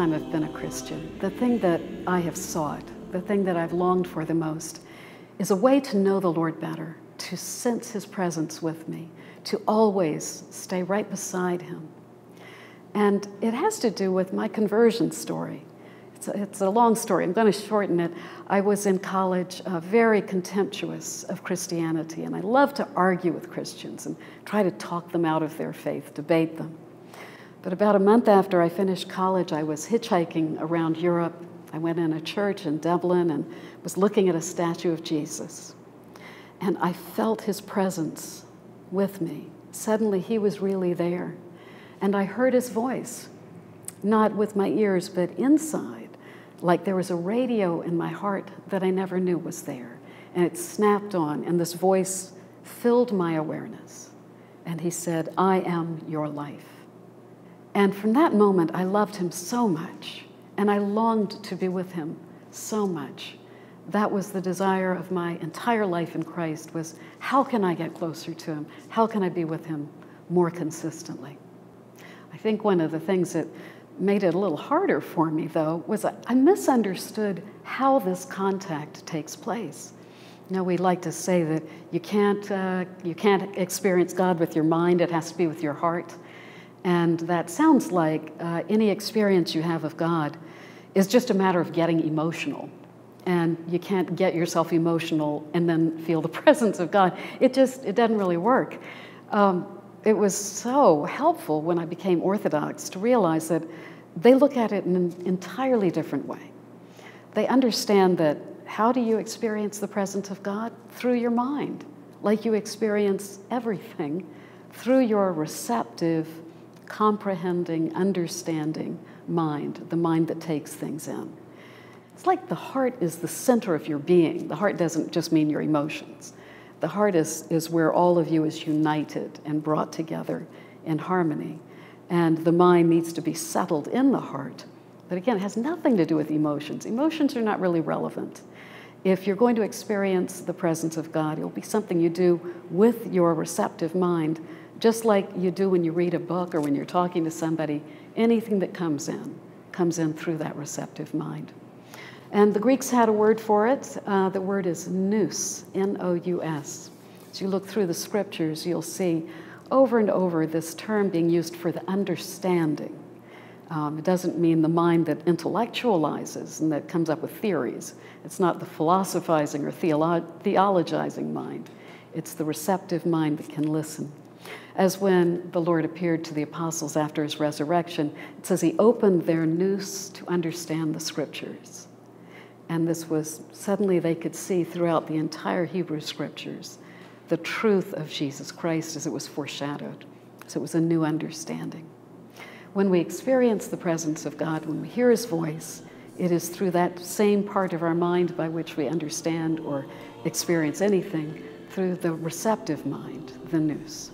time I've been a Christian, the thing that I have sought, the thing that I've longed for the most, is a way to know the Lord better, to sense His presence with me, to always stay right beside Him. And it has to do with my conversion story. It's a long story. I'm going to shorten it. I was in college very contemptuous of Christianity, and I love to argue with Christians and try to talk them out of their faith, debate them. But about a month after I finished college, I was hitchhiking around Europe. I went in a church in Dublin and was looking at a statue of Jesus. And I felt His presence with me. Suddenly, He was really there. And I heard His voice, not with my ears, but inside, like there was a radio in my heart that I never knew was there. And it snapped on, and this voice filled my awareness. And He said, "I am your life." And from that moment, I loved Him so much, and I longed to be with Him so much. That was the desire of my entire life in Christ, was how can I get closer to Him? How can I be with Him more consistently? I think one of the things that made it a little harder for me, though, was I misunderstood how this contact takes place. You know, we like to say that you can't experience God with your mind, it has to be with your heart. And that sounds like any experience you have of God is just a matter of getting emotional. And you can't get yourself emotional and then feel the presence of God. It doesn't really work. It was so helpful when I became Orthodox to realize that they look at it in an entirely different way. They understand that how do you experience the presence of God? Through your mind, like you experience everything through your receptive, comprehending, understanding mind, the mind that takes things in. It's like the heart is the center of your being. The heart doesn't just mean your emotions. The heart is where all of you is united and brought together in harmony. And the mind needs to be settled in the heart. But again, it has nothing to do with emotions. Emotions are not really relevant. If you're going to experience the presence of God, it'll be something you do with your receptive mind, just like you do when you read a book or when you're talking to somebody. Anything that comes in through that receptive mind. And the Greeks had a word for it. The word is nous, N-O-U-S. As you look through the scriptures, you'll see over and over this term being used for the understanding. It doesn't mean the mind that intellectualizes and that comes up with theories. It's not the philosophizing or theologizing mind. It's the receptive mind that can listen. As when the Lord appeared to the apostles after His resurrection, it says He opened their nous to understand the scriptures. And this was, suddenly they could see throughout the entire Hebrew scriptures the truth of Jesus Christ as it was foreshadowed. So it was a new understanding. When we experience the presence of God, when we hear His voice, it is through that same part of our mind by which we understand or experience anything, through the receptive mind, the nous.